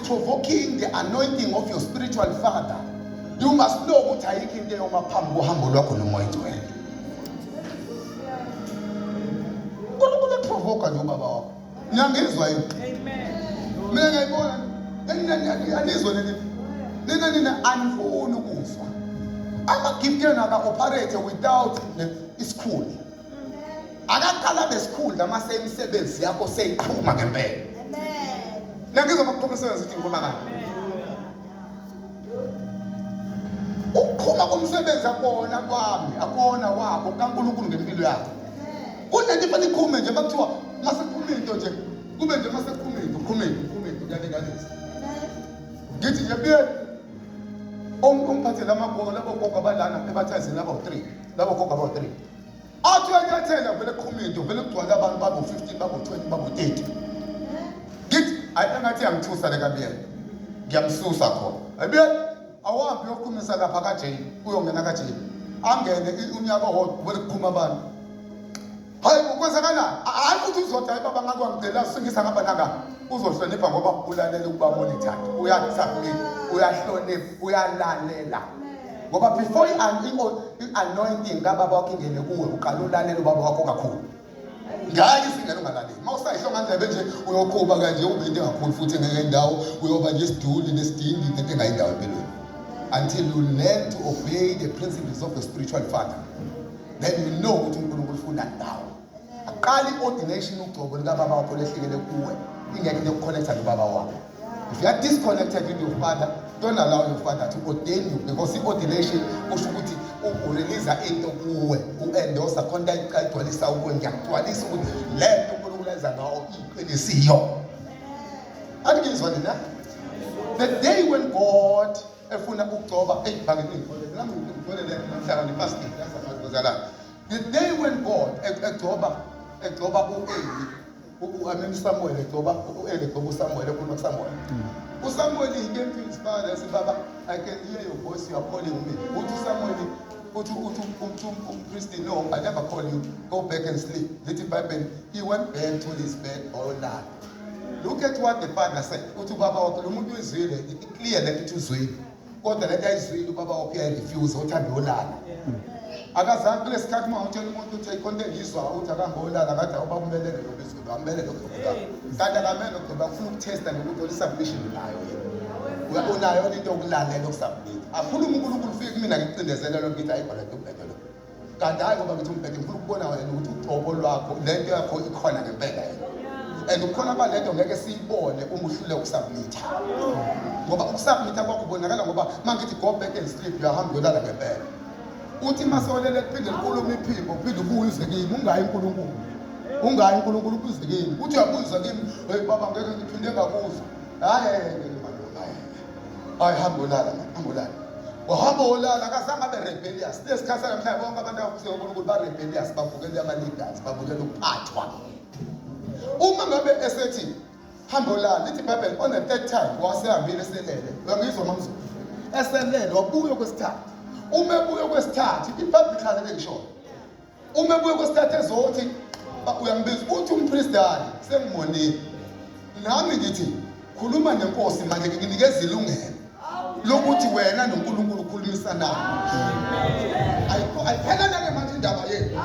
provoking the anointing of your spiritual father, you must know ukuthi ayikho into eyomaphambi kohambo lwakho nomoya oyingcwele. uNkulunkulu eprovoka nje ubaba wakho. Niyangizwa yini? Amen. Mina ngiyibona anizwe nina anifuni ukuzwa. Ama-gift yenu aka-operate without school. Akaqala be-school namase imisebenzi yakho seyiqhuma ngempela. Niyangizwa bakuqhumisebenzi ukuthi ngikhuluma ngani? Ukuqhuma komsebenzi akona kwami, akona wabo kaNkulunkulu ngempilo yakho. Kunento efana iqhume nje bakuthiwa maseqhuma into nje kube nje maseqhuma into uyalinganisa. Ngithi nje biye umphathele amabhoko labo gogo abalana ebathazini labo 3 labo gogo abo 3 athi uyathela vele qhuma into vele kugcwala abantu babo 15 babo 20 babo 30. Ngithi ayingathi yangithusa le kabiye ngiyamsusa khona abiye awambi yokuqhumisa lapha kaJane uyongena kaJane angene unyaka wodwa vele kuqhuma abantu. Hayi ukwenzakalani? Hayi ukuthi uzothi hayi baba ngakho ngicela singisa ngapha nanga uzohlonipha ngoba ulalela ukuba monitor. Uyasubmit, uyahlonipha, uyalalela. Ngoba before i-anointing kababa wakho ingene kuwe uqala ulalela ubaba wakho kakhulu. Ngeke singene ungalaleli. Mawusayihlo ngandlebe nje uyoqhuba kanje ube into engakhulu futhi ngeke indawo uyoba nje isiduli nesidindi into engayindawo empilweni. Until you learn to obey the principles of the spiritual father, then you know ukuthi uNkulunkulu ufuna ndawo. Aqala i-ordination ugcobo likababa wakho lehlekele kuwe ingeke into yokuconnecta nobaba wakho. If you are disconnected with your father, don't allow your father to ordain you, because i-ordination kusho ukuthi urelease into kuwe u-endorsa khona igcwalisa ukuwe ngiyagcwalisa ukuthi le nto uNkulunkulu ayenza ngawo iqinisiyo. Angizwa nina? The day when God efuna ukugcoba eyibhangeni nami ngibone le mhlaka nipastor yasazozalana. The day when God egcoba u-Eli Samuel egcoba u-Eli egcoba uSamuel ekhuluma Samuel. uSamuel he came to his father and said, Baba, I can hear your voice, you are calling me. Uthi Samuel priest, no, I never call you, go back and sleep. Little Bible, he went back to his bed all night. Look at what the father said. Uthi baba wakho lo muntu uzwile, clear that it uzwile. Kodwa lento ayizwile ubaba wakho uyayirefuse uthanda yolala. Akazange kulesikhathi mawutshela umuntu uthi ikhonto engizwa ukuthi akangolala ngathi awuba kumelele lo bezwe amele lo gqoka. Kanti akamele lo gqoka ufuna ukutesta nokuthi olisubmission nayo yena. Unayo into okulalela okusubmit. Akhuluma uNkulunkulu ufike kumina ngicindezela lo ngithi ayikho lento ubheke lo. Kanti hayi ngoba ngithi umbheke ngifuna ukubona wena ukuthi ugcobo lwakho lento yakho ikhona ngempela yena. And ukhona balento ngeke siyibone uma uhlule ukusubmit. Ngoba ukusubmit kwakho kubonakala ngoba mangithi go back and sleep uyahamba uyolala ngempela. Uthi masolele kuphinde likhuluma iphimbo uphinde ubuye uze kimi ungayi uNkulunkulu. Ungayi uNkulunkulu ubuze kimi. Uthi uyabuza kimi, hey baba ngeke ngiphinde ngakuza. Hayi hamba ulala, hamba ulala. Wahamba ulala akazange abe rebellious. Lesikhathi namhlanje bonke abantu abakusiza uNkulunkulu ba rebellious bavukela ama leaders, bavukela ukuphathwa. Uma ngabe esethi hamba ulala, lithi iBhayibheli on the third time wasehambile eselele. Uyangizwa mamzu? Eselele wabuya kwesithathu. Uma ebuye kwesithathu iBhayibheli ikhazele ngisho. Uma ebuye kwesithathu ezothi uyangibiza uthi umpriest hayi sengimonile. Nami ngithi khuluma nenkosi manje nginikeza ilungelo lokuthi wena noNkulunkulu ukhulumisana. Ayiphelele ke manje indaba yethu.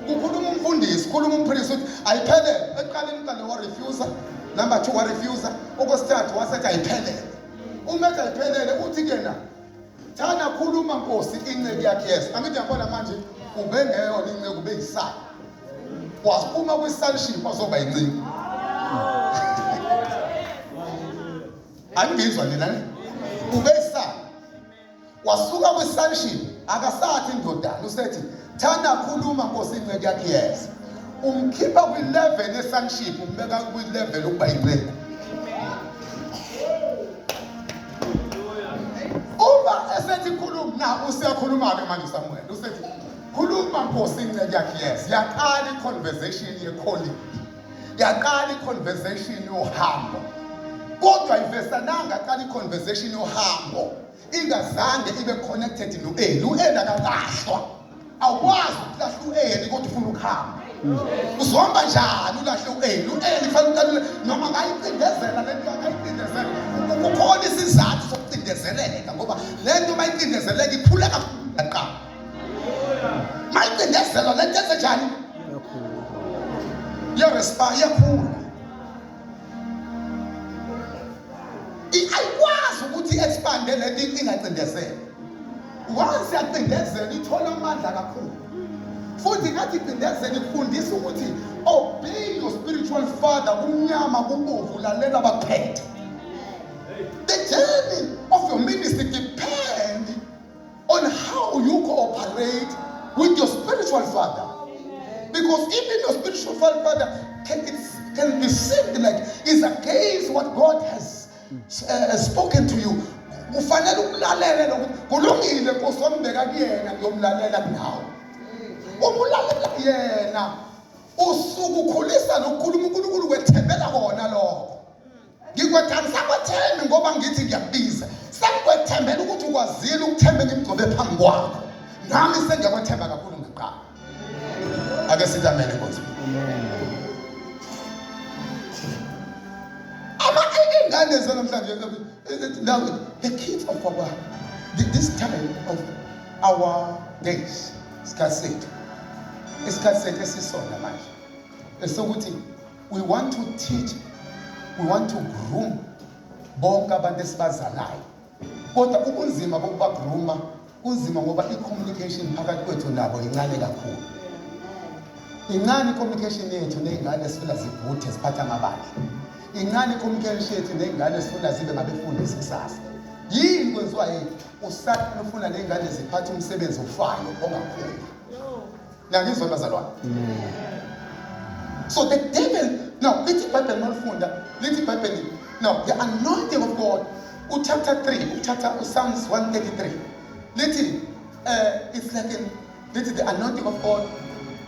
Kukhuluma umfundisi, khuluma umpriest uthi ayiphelele. Eqaleni uqale wa refuser, number 2 wa refuser, okwesithathu wasethi ayiphelele. Uma ethi ayiphelele uthi kena thana khuluma Nkosi inceke yakhe yes. Angithi yabona manje ubengeyona inceke ube yisana. Wasphuma kwi-sonship azoba inceke. Angizwa nina ne? Ube yisana. Wasuka kwi-sonship akasathi indodana usethi thana khuluma Nkosi inceke yakhe yes. Umkhipha kwi-level ye-sonship umbeka kwi-level ukuba inceke. Esethi khuluma na usiyakhuluma ke manje Samuel usethi khuluma Nkosi inceke yakhe yes. Yaqala i-conversation ye-calling, yaqala i-conversation yohambo, kodwa ivesananga qala i-conversation yohambo ingazange ibe connected no-Eli. U-Eli akalahlwa, awukwazi ukulahla u-Eli kodwa ufuna ukuhamba. Uzohamba njani ulahle u-Eli? U-Eli kufanele uqale noma ngayicindezela lento ngayicindezela isizathu sokucindezeleka ngoba lento mayicindezeleka ikhula kakhulu. Mayicindezelo lento yenze njani? Respond iyakhula. Ayikwazi ukuthi expande lento ingacindezela. Once yacindezela ithola amandla kakhulu. Futhi ngathi icindezela ikufundisa ukuthi obey your spiritual father kumnyama kubomvu lalela abaphethe. The journey of your ministry depends on how you cooperate with your spiritual father. Because even your spiritual father can be seen like is against what God has spoken to you. Ufanele ukulalela kulungile kusombeka kuyena ngiyomlalela kunawe. Umulalela yena usuku ukhulisa lokukhuluma uNkulunkulu wethembela kona lokho. Ngikwethamisa kwathembi ngoba ngithi ngiyakubiza. Sengikwethembela ukuthi ukwazile ukuthemba ngimgcobe phambi kwakho. Nami sengiyakwethemba kakhulu ngaqala. Ake sithi amen Nkosi. Now the kids of our this time of our days scarcity esisona manje esokuthi we want to teach, we want to groom bonke abantu esibazalayo kodwa ubunzima bokuba grooma unzima ngoba i-communication phakathi kwethu nabo incane kakhulu. Incane communication yethu nezingane esifuna zivuthe ziphatha amabandla. Incane communication yethu nezingane esifuna zibe ngabefundisi kusasa. Yini kwenziwa yethu usathi ufuna nezingane ziphathe umsebenzi ofayo ongakhulu. Ngizwa bazalwane. So the devil now lithi Bible malifunda lithi Bible now the anointing of God chapter 3 chapter Psalms 133 lithi it's like the anointing of God.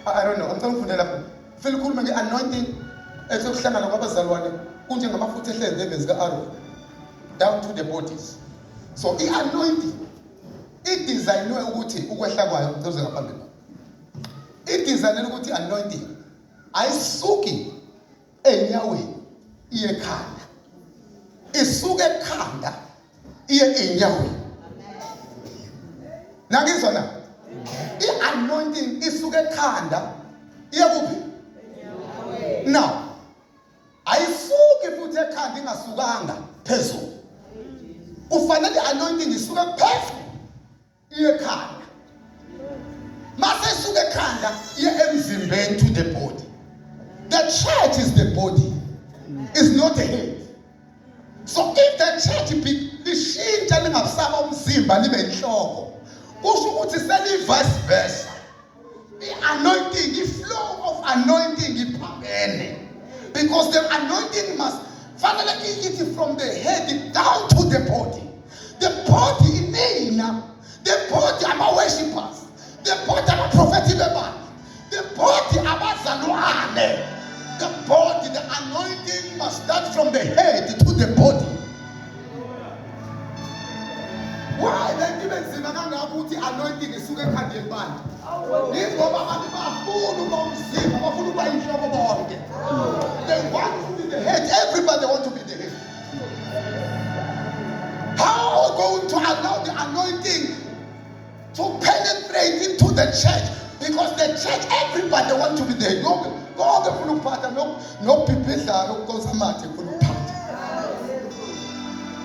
I don't know. I'm talking about the Phil Kulman, the anointing. It's a shame of Abazalwane. Unjing Amafuta levels down to the bodies. So the anointing, it is I know Uguti, Uguashagwa, those are public. It is an anointing. I suki a Yahweh, ye kanda. Isuge kanda, ye Yahweh. Nagisona. The anointing is to get kanda. Now, I saw if you take kanda suganga peso. Ufanele anointing is to get peso. Ye kanda. Mase suge kanda ye emzimbeni to the body. The church is the body. It's not the head. So if the church be lishintsha lingabusaba umzimba libe inhloko. Vice versa. The anointing, the flow of anointing is permanent. Because the anointing must finally get it from the head down to the body. The body in name, the body are my worshippers. The body are my prophetic man. The body are my zanuane. The body, the anointing must start from the head to the body. Why then even Zimanga Buti anointing is sugar candy band? This government food by they want to be the head, everybody want to be the head. How are we going to allow the anointing to penetrate into the church? Because the church, everybody want to be the head. No the part, no people are no consummate full part.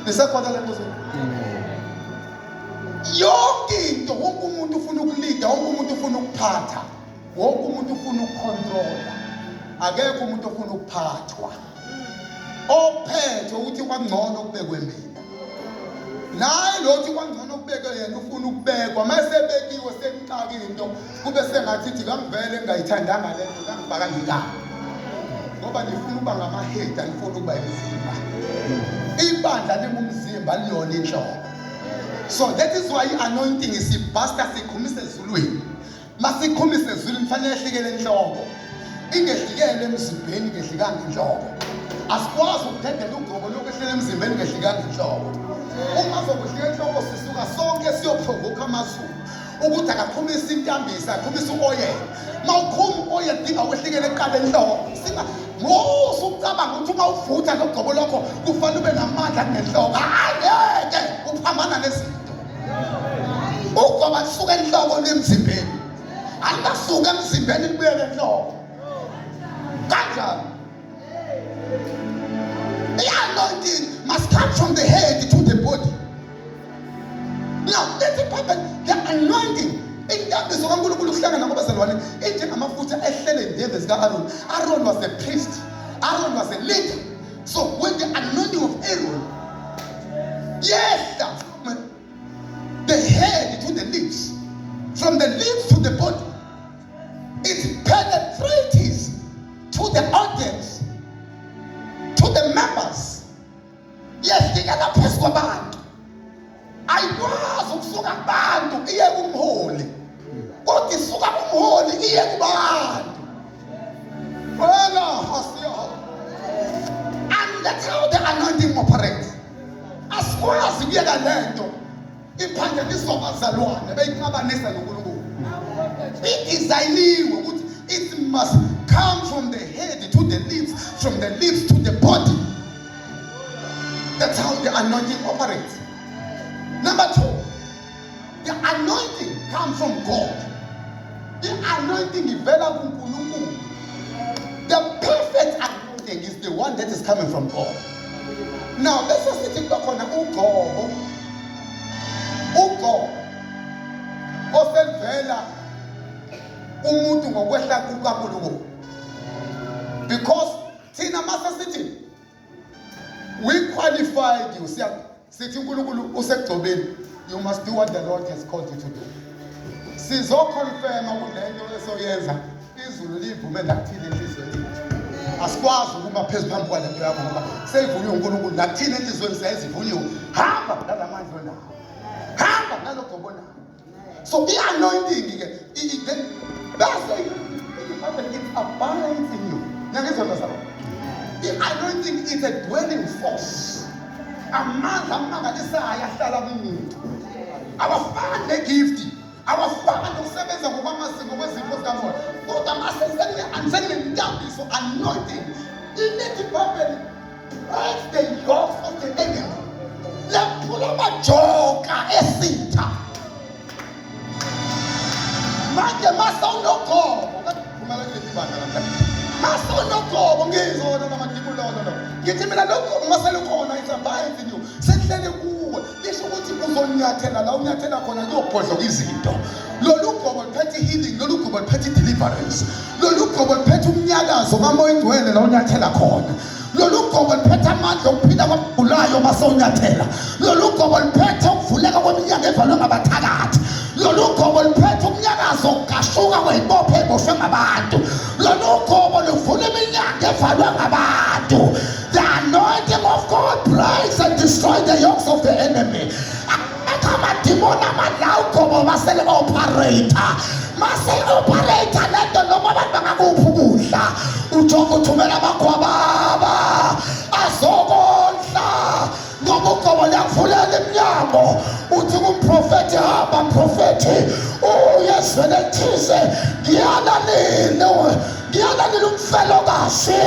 The second yonke into wonke umuntu ufuna ukulida wonke umuntu ufuna ukuphatha wonke umuntu ufuna ukucontrola akekho umuntu ufuna ukuphathwa ophethe ukuthi kwangcono kubekwe mina naye lothi kwangcono kubekwe yena ufuna ukubekwa mase bekiwe senixaka into kube sengathi kamvele ngayithandanga lento ngangifaka ngikala ngoba ngifuna ukuba ngamahead angifuna ukuba imizimba ibandla lingumzimba liyona inhloko. So that is why anointing is a pastor sikhumise ezulwini. Masikhumise ezulwini fanele ehlikele enhloko. Ingehlikele emzimbeni ngehlikanga enhloko. Asikwazi ukuthendela ugqobo lokuhlela emzimbeni ngehlikanga enhloko. Uma sokuhlika enhloko sisuka sonke siyoprovoke amazulu. Ukuthi akakhumisa intambisa, akhumisa uoyela. Mawukhuma uoyela dinga wehlikele eqala enhloko. Ngosucabanga ukuthi uma uvutha logcobo lokho kufanele ube namandla kunenhloko. Ngeke uphambana nezinto. Ugcoba lisuka enhloko lemzimbeni. Angasuka emzimbeni kubuyele enhloko. Kanjani? The anointing must come from the head to the body. Now, let it happen. The anointing. Intambiso kaNkulunkulu kuhlangana kwabazalwane injengamafutha ehlele indebe zika-Aaron. Aaron was a priest. Aaron was a leader. So when the anointing of Aaron, yes, from the head to the lips, from the lips to the body, it penetrates to the organs, to the members. Yes, the other person kwabantu. Ayikwazi ukusuka kubantu iye kumholi. Kodwa isuka kumholi iye kubantu. And that's how the anointing operates. Asikwazi kuyeka lento iphanjaniswa abazalwane beyiqabanisa noNkulunkulu. Idizayiniwe ukuthi it must come from the head to the lips, from the lips to the body. That's how the anointing operates. Number 2, the anointing comes from God. The anointing ivela kuNkulunkulu. The perfect anointing is the one that is coming from God. Now, let's just think back on uGobo. uGobo oselivela umuntu ngokwehla kukaNkulunkulu. Because thina mase sithi we qualified you. Sithi uNkulunkulu usegcobeni. You must do what the Lord has called you to do. Sizoconfirma kulento esoyenza izulu livume nakuthini enhlizweni. Asikwazi ukuma phezulu phambi kwalento yakho ngoba seyivunywe uNkulunkulu nakuthini enhlizweni sayizivunyiwe. Hamba nalamandla onawo. Hamba nalogcobo nawo. So the anointing ke base it abides in you. Ngiyazona sabo. The anointing is a dwelling force. Amandla amangalisayo ahlala kumuntu. Abafana negift. Abafana nokusebenza ngokwamasiko kwezipho zikaMoya. Kodwa masesele anzenentambiso anointing. Inethi Bible breaks the yokes of the enemy. Lephula amajoka esitha. Manje masawunogobo kumele ngibanga namhlanje. Masawunogobo ngizona namadimulolo. Ngithi mina lokho maselukhona isabides in you. Sehlele kuwe. Lisho ukuthi uzonyathela la unyathela khona kuyobhodloka izinto. Lolu gobo liphethe healing, lolu gobo liphethe deliverance. Lolu gobo liphethe umnyakazo kaMoya Ingcwele la unyathela khona. Lolu gobo liphethe amandla okuphila kwabagulayo masawunyathela. Lolu gobo liphethe ukuvuleka kweminyango evalwe ngabathakathi. Lolu gobo liphethe umnyakazo okukashuka kwezibopho eboshwe ngabantu. Lolu gobo luvula iminyango evalwe ngabantu. The anointing of God breaks and destroys the yokes of the enemy. Amadimoni amalawu gobo masele operator. Mase operator lento noma abantu bangakuphi ukudla. Ujonga uthumela amakhwababa azokondla. Ngoba ugobo liyavulela iminyango. Uthi kumprofeti hamba mprofeti. Uyezwele ethize ngiyalalile umfelokazi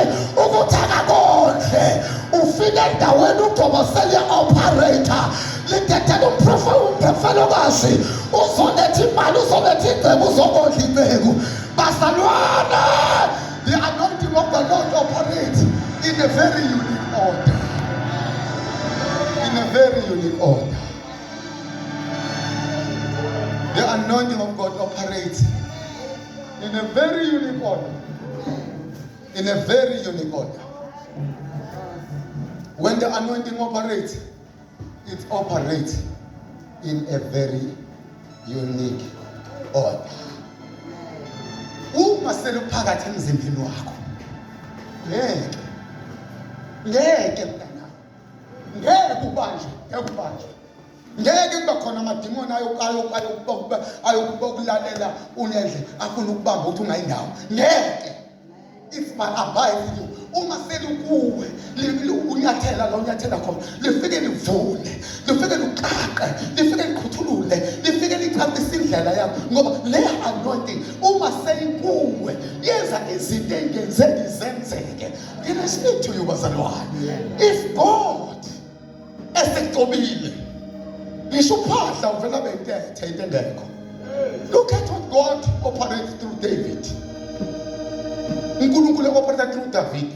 ukuthi akakondle. Ufike endaweni ugobo seli-operator. Lidedela umfelokazi uzoletha imali, uzoletha ingcebo, uzokondla imbeku. Bazalwane, the anointing of the Lord operates in a very unique order. In a very unique order. The anointing of God operates in a very unique order. In a very unique order. When the anointing operates, it operates in a very unique order. Uma seluphakathi emzimbeni wakho. Ngeke mntana. Ngeke ubanjwe. Ngeke kuba khona amadimoni ayokulalela unendle afuna ukubamba ukuthi ungayindawo. Ngeke. If my abide in you, uma selukuwe unyathela la unyathela khona lifike livune, lifike luqaqe, lifike liqhuthulule, lifike lichazise indlela yakho ngoba le anointing uma seyikuwe yenza izinto engenzeki zenzeke. Can I speak to you, bazalwane? If God esekugcobile ngisho uphahla uvela bentethe into engekho. Look at what God operates through David. uNkulunkulu operated through David.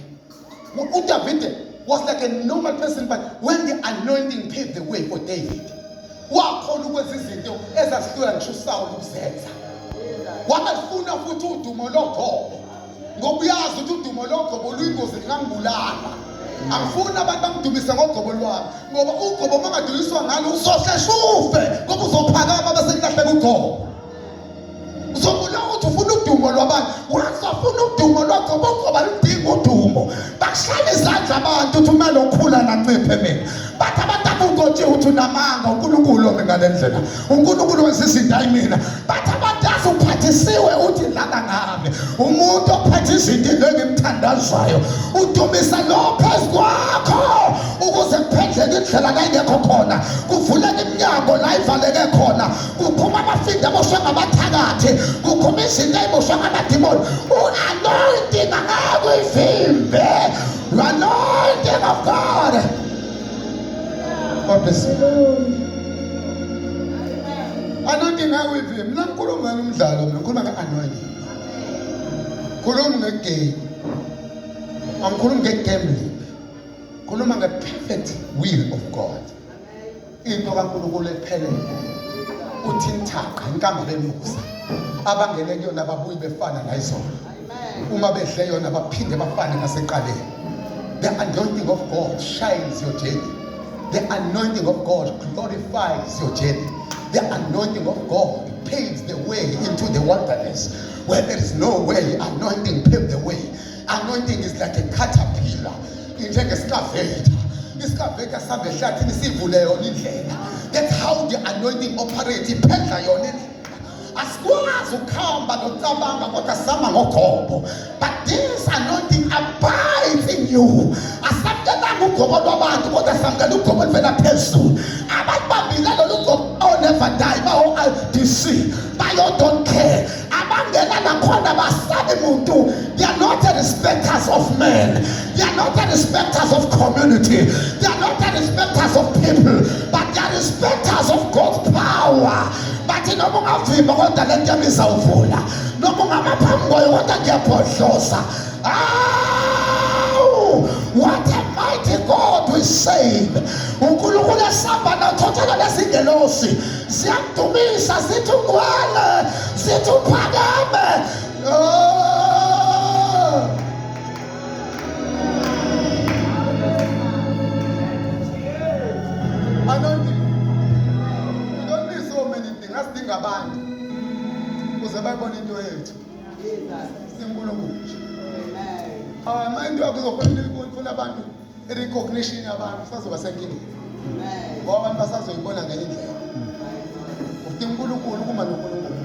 David was like a normal person, but when the anointing paved the way for David, wakhona ukwenza izinto ezazihlula ngisho uSawuli ukuzenza. Wangafuna futhi udumo logobo ngoba uyazi ukuthi udumo logobo luyingozi lingangibulala. Angifuni abantu bangidumise ngogobo lwami ngoba ugobo mangaduliswa ngalo usohlesha ufe ngoba uzophakama bese kulahleka ugobo. Uzobona ukuthi ufuna udumo lwabantu, wasafuna udumo lwagobo ngoba ludinga udumo. Bakuhlala izandla abantu uthi uma lokhula nanciphe mina. Bathi abantu abukothi uthi unamanga uNkulunkulu ngale ndlela. uNkulunkulu wenza izinto ayimina. Bathi abantu asuphathisiwe uthi lana ngami. Umuntu ophethe izinto engimthandazayo udumisa lo phezu kwakho ukuze kuphendleke indlela la ingekho khona. Kuvuleke iminyango la ivaleke khona. Kuphuma abafinda aboshwe ngabathakathi. Kuphuma izinto eziboshwe ngamadimoni. Anointing akuyivimbe. Anointing of God. God bless you. Anointing akuyivimbe. Mina ngikhuluma ngomdlalo, mina ngikhuluma nge-anointing. Ngikhuluma nge-game. Angikhulumi nge-gambling. Ngikhuluma nge-perfect will of God. Into kaNkulunkulu ephelele. Uthi nthaqa inkamba lemusa. Abangene kuyona babuyi befana nayizolo. Uma bedle yona baphinde bafane ngaseqaleni. The anointing of God shines your journey. The anointing of God glorifies your journey. The anointing of God paves the way into the wilderness. Where there is no way, anointing paves the way. Anointing is like a caterpillar. Njenge-excavator. Excavator sabe ehlathini sivule yona indlela. That's how the anointing operates. Iphendla yona indlela. Asikwazi ukuhamba nokucabanga kodwa sihamba ngogobo. But this anointing abides in you. Asamkelanga ugobo lwabantu kodwa samkela ugobo oluvela phezulu. Abantu bambile lolu gobo never die ba-RDC bayo-don't care. Abangena nakhona basabe muntu. They are not the respecters of men. They are not the respecters of community. They are not the respecters of people. But they are respecters of God's power. Bathi noma ungavimba kodwa le nto yami izawuvula. Noma ungamaphambi kwayo kodwa ngiyaphodloza. What a mighty God we save. uNkulunkulu esamba nothothola lezingelosi siyamdumisa sithi ungcwele sithi uphakame. Anointing. We don't need so many things. Asidinga abantu ukuze bayibone into yethu. SiNkulunkulu. Manje akuzofuna abantu i-recognition yabantu sazoba senkingeni. Ngoba abantu basazoyibona ngenye indlela. Udinga uNkulunkulu kuma noNkulunkulu.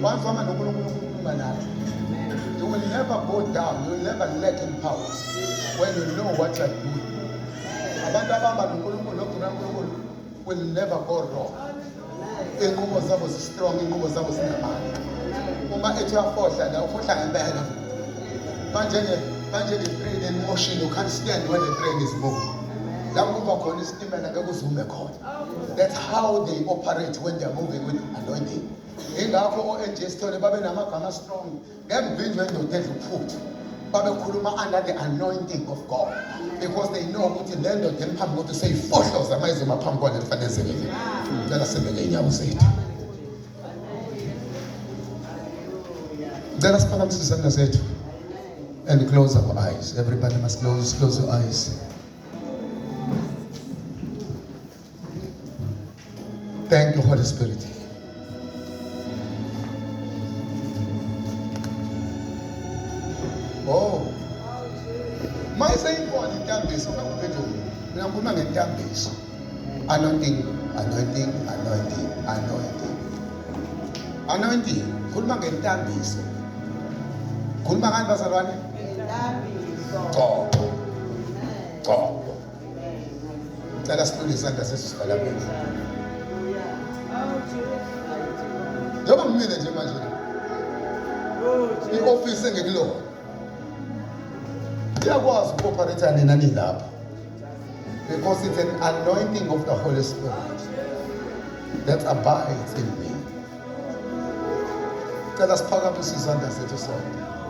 Once wama noNkulunkulu ukhuluma naye. You will never go down. You will never lack in power when you know what you are doing. Abantu abamba noNkulunkulu nokugcina uNkulunkulu will never go wrong. Inqubo zabo strong, inqubo zabo zinamandla. Uma ethi uyafohla la ufohla ngempela. Manje the train in motion, you can't stand when the train is moving. That's how they operate when they are moving with anointing. Strong. Under the anointing of God. Because they know what the land of them come to say, Foshos, amazing, my pump and fantasy. Let us say again, I will say it. Let us come to the and close our eyes. Everybody must close your eyes. Thank you, Holy Spirit. Oh, my saying for the campus, anointing. Kulmangan bazalwane. Go. Tell us to listen to this. Njoba mmile nje manje. I-office engekulo. Iyakwazi ukooperate nina nilapha. Because it's an anointing of the Holy Spirit that abides in me. Tell us, phakamise izandla zethu sonke.